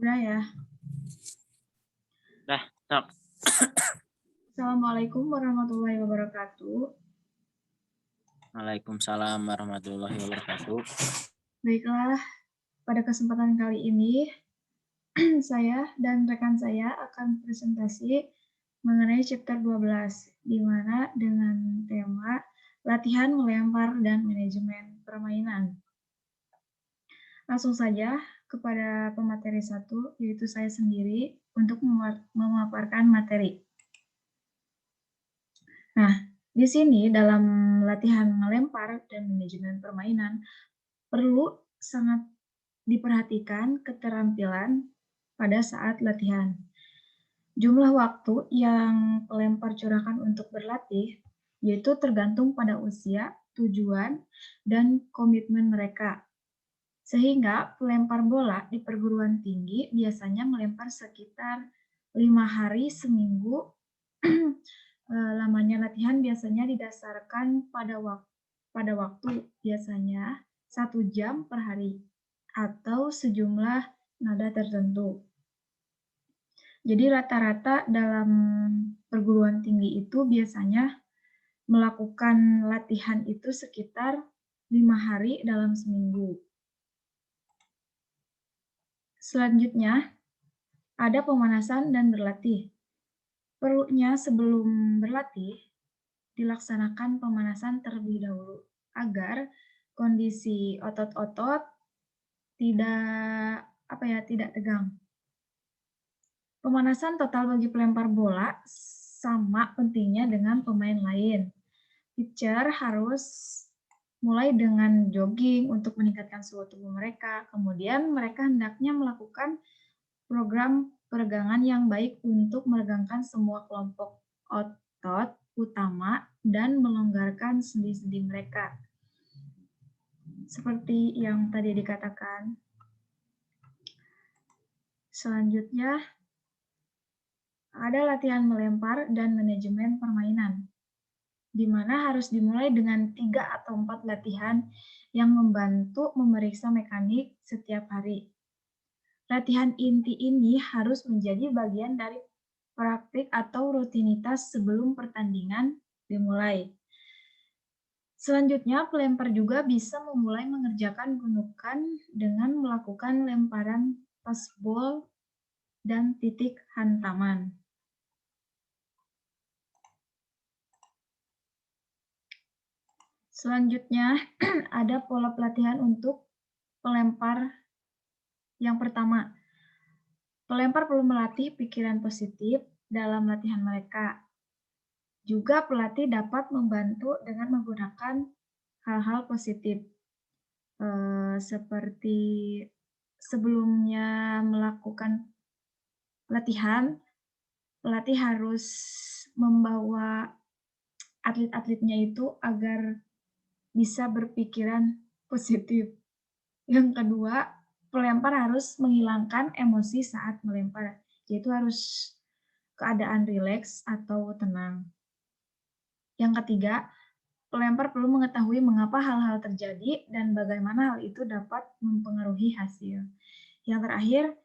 Udah ya. Dah, sok. Assalamualaikum warahmatullahi wabarakatuh. Waalaikumsalam warahmatullahi wabarakatuh. Baiklah, pada kesempatan kali ini saya dan rekan saya akan presentasi mengenai chapter 12, di mana dengan tema latihan melempar dan manajemen permainan. Langsung saja kepada pemateri 1, yaitu saya sendiri, untuk memaparkan materi. Nah, di sini dalam latihan melempar dan manajemen permainan, perlu sangat diperhatikan keterampilan pada saat latihan. Jumlah waktu yang pelempar curahkan untuk berlatih yaitu tergantung pada usia, tujuan, dan komitmen mereka. Sehingga pelempar bola di perguruan tinggi biasanya melempar sekitar 5 hari seminggu. Lamanya latihan biasanya didasarkan pada waktu biasanya 1 jam per hari atau sejumlah nada tertentu. Jadi rata-rata dalam perguruan tinggi itu biasanya melakukan latihan itu sekitar 5 hari dalam seminggu. Selanjutnya, ada pemanasan dan berlatih. Perlunya sebelum berlatih, dilaksanakan pemanasan terlebih dahulu agar kondisi otot-otot tidak tegang. Pemanasan total bagi pelempar bola sama pentingnya dengan pemain lain. Pitcher harus mulai dengan jogging untuk meningkatkan suhu tubuh mereka. Kemudian mereka hendaknya melakukan program peregangan yang baik untuk meregangkan semua kelompok otot utama dan melonggarkan sendi-sendi mereka. Seperti yang tadi dikatakan. Selanjutnya, ada latihan melempar dan manajemen permainan, di mana harus dimulai dengan 3 atau 4 latihan yang membantu memeriksa mekanik setiap hari. Latihan inti ini harus menjadi bagian dari praktik atau rutinitas sebelum pertandingan dimulai. Selanjutnya, pelempar juga bisa memulai mengerjakan gundukan dengan melakukan lemparan fastball dan titik hantaman. Selanjutnya, ada pola pelatihan untuk pelempar. Yang pertama, pelempar perlu melatih pikiran positif dalam latihan mereka. Juga pelatih dapat membantu dengan menggunakan hal-hal positif, seperti sebelumnya melakukan latihan, pelatih harus membawa atlet-atletnya itu agar bisa berpikiran positif. Yang kedua, pelempar harus menghilangkan emosi saat melempar, yaitu harus keadaan rileks atau tenang. Yang ketiga, pelempar perlu mengetahui mengapa hal-hal terjadi dan bagaimana hal itu dapat mempengaruhi hasil. Yang terakhir,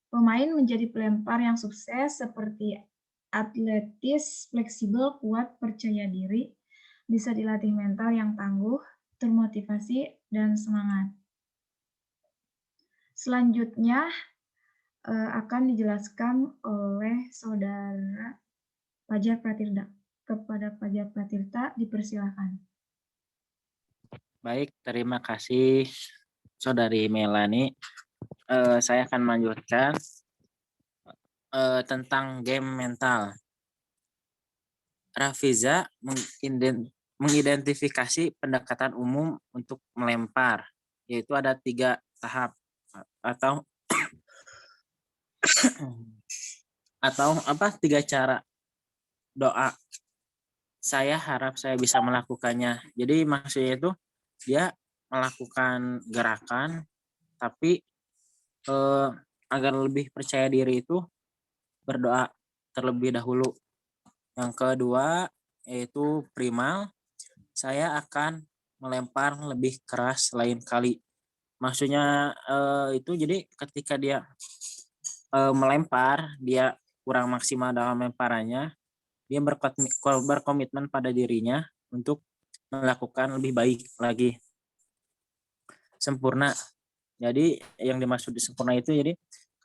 pemain menjadi pelempar yang sukses seperti atletis, fleksibel, kuat, percaya diri, bisa dilatih mental yang tangguh, termotivasi, dan semangat. Selanjutnya akan dijelaskan oleh Saudara Fajar Pratirta. Kepada Fajar Pratirta dipersilakan. Baik, terima kasih Saudari Melani. Saya akan melanjutkan tentang game mental. Rafiza mengidentifikasi pendekatan umum untuk melempar, yaitu ada 3 tahap atau 3 cara. Doa. Saya harap saya bisa melakukannya. Jadi maksudnya itu dia melakukan gerakan, tapi agar lebih percaya diri itu berdoa terlebih dahulu. Yang kedua yaitu primal, saya akan melempar lebih keras lain kali. Maksudnya itu jadi ketika dia melempar, dia kurang maksimal dalam lemparannya, dia berkomitmen pada dirinya untuk melakukan lebih baik lagi, sempurna. Jadi yang dimaksud di sempurna itu jadi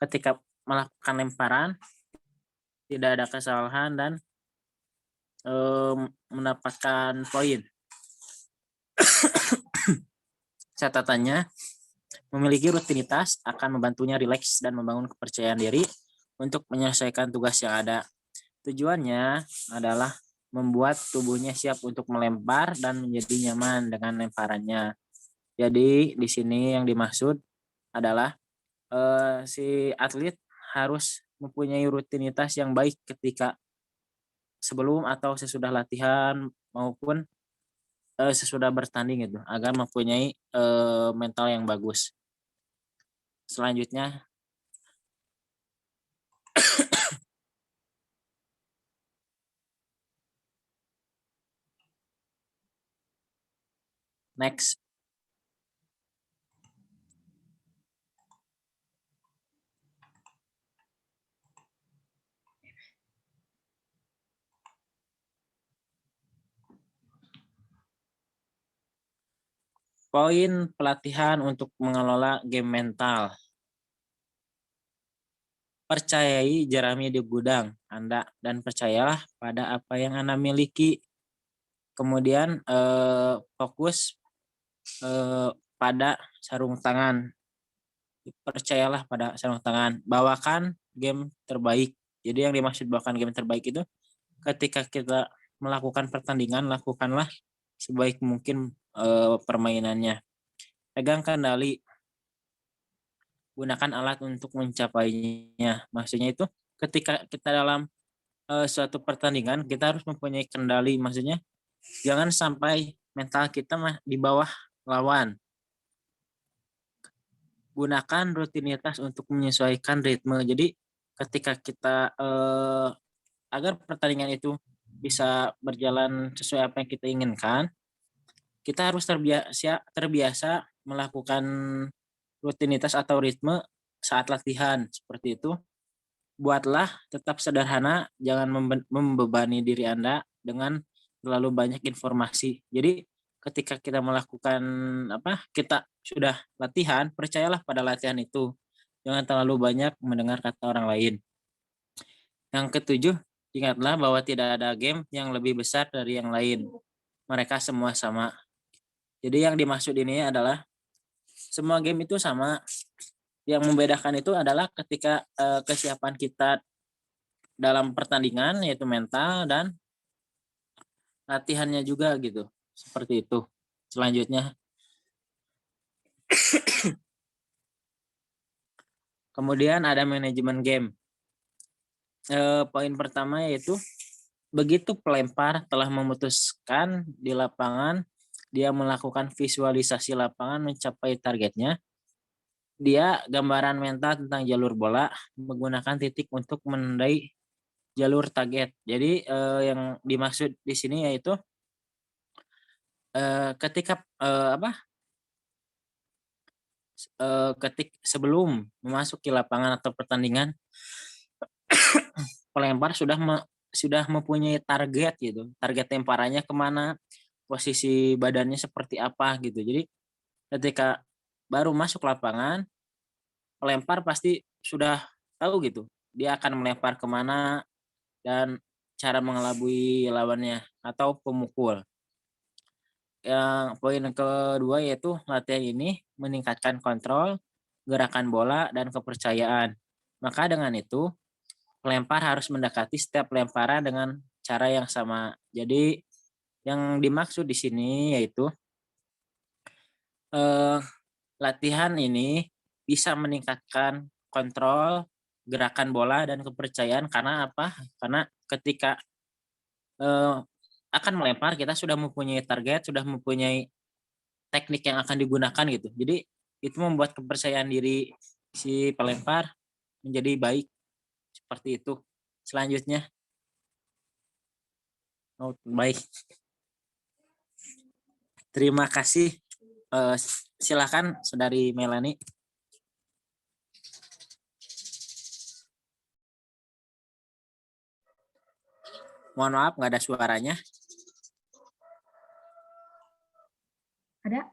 ketika melakukan lemparan tidak ada kesalahan dan mendapatkan poin. Catatannya, memiliki rutinitas akan membantunya rileks dan membangun kepercayaan diri untuk menyelesaikan tugas yang ada. Tujuannya adalah membuat tubuhnya siap untuk melempar dan menjadi nyaman dengan lemparannya. Jadi di sini yang dimaksud adalah si atlet harus mempunyai rutinitas yang baik ketika sebelum atau sesudah latihan maupun sesudah bertanding gitu agar mempunyai mental yang bagus. Selanjutnya next, poin pelatihan untuk mengelola game mental. Percayai jerami di gudang Anda dan percayalah pada apa yang Anda miliki. Kemudian fokus pada sarung tangan. Percayalah pada sarung tangan. Bawakan game terbaik. Jadi yang dimaksud bawakan game terbaik itu ketika kita melakukan pertandingan, lakukanlah sebaik mungkin permainannya. Pegang kendali, gunakan alat untuk mencapainya. Maksudnya itu ketika kita dalam suatu pertandingan kita harus mempunyai kendali. Maksudnya jangan sampai mental kita di bawah lawan. Gunakan rutinitas untuk menyesuaikan ritme. Jadi ketika kita agar pertandingan itu bisa berjalan sesuai apa yang kita inginkan, kita harus terbiasa melakukan rutinitas atau ritme saat latihan seperti itu. Buatlah tetap sederhana, jangan membebani diri Anda dengan terlalu banyak informasi. Jadi ketika kita melakukan kita sudah latihan, percayalah pada latihan itu. Jangan terlalu banyak mendengar kata orang lain. Yang ketujuh, ingatlah bahwa tidak ada game yang lebih besar dari yang lain. Mereka semua sama. Jadi yang dimaksud ini adalah semua game itu sama. Yang membedakan itu adalah ketika kesiapan kita dalam pertandingan yaitu mental dan latihannya juga gitu. Seperti itu. Selanjutnya, kemudian ada manajemen game. Poin pertama yaitu begitu pelempar telah memutuskan di lapangan, dia melakukan visualisasi lapangan mencapai targetnya. Dia gambaran mental tentang jalur bola menggunakan titik untuk menandai jalur target. Jadi yang dimaksud di sini yaitu ketika sebelum memasuki lapangan atau pertandingan, pelempar sudah mempunyai target gitu. Target lemparannya kemana, posisi badannya seperti apa gitu. Jadi ketika baru masuk lapangan, pelempar pasti sudah tahu gitu. Dia akan melempar kemana dan cara mengelabui lawannya atau pemukul. Yang poin kedua yaitu latihan ini meningkatkan kontrol, gerakan bola, dan kepercayaan. Maka dengan itu, pelempar harus mendekati setiap lemparan dengan cara yang sama. Jadi yang dimaksud di sini yaitu eh, latihan ini bisa meningkatkan kontrol, gerakan bola, dan kepercayaan karena apa? Karena ketika eh, akan melempar kita sudah mempunyai target, sudah mempunyai teknik yang akan digunakan gitu. Jadi itu membuat kepercayaan diri si pelempar menjadi baik seperti itu. Selanjutnya, baik. Terima kasih Silakan Saudari Melani. Mohon maaf nggak ada suaranya. Ada?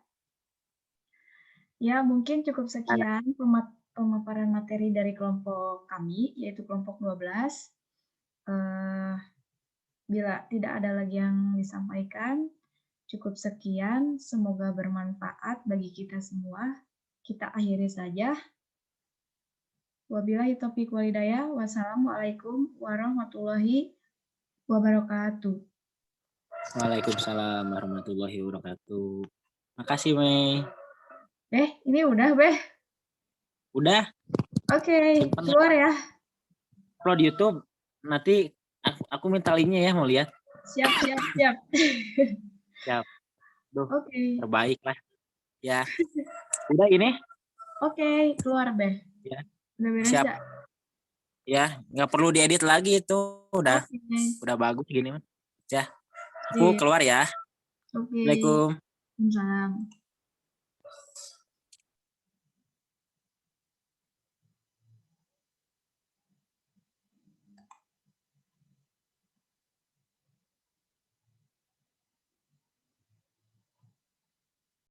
Ya, mungkin cukup sekian pemaparan materi dari kelompok kami, yaitu kelompok 12. Bila tidak ada lagi yang disampaikan, cukup sekian. Semoga bermanfaat bagi kita semua. Kita akhiri saja. Wabillahi taufiq walhidayah. Wassalamualaikum warahmatullahi wabarakatuh. Waalaikumsalam warahmatullahi wabarakatuh. Makasih, Mei. Ini udah, Beh. Udah. Oke, keluar ya. Upload di YouTube. Nanti aku minta linknya ya, mau lihat. Siap. Siap. Duh, Oke. terbaik lah. Ya. Udah ini? Oke, keluar, Beh. Ya. Udah beres Siap. ya? Ya, nggak perlu diedit lagi itu. Udah bagus gini, Man. Ya. Aku keluar ya. Oke. Assalamualaikum. Waalaikumsalam.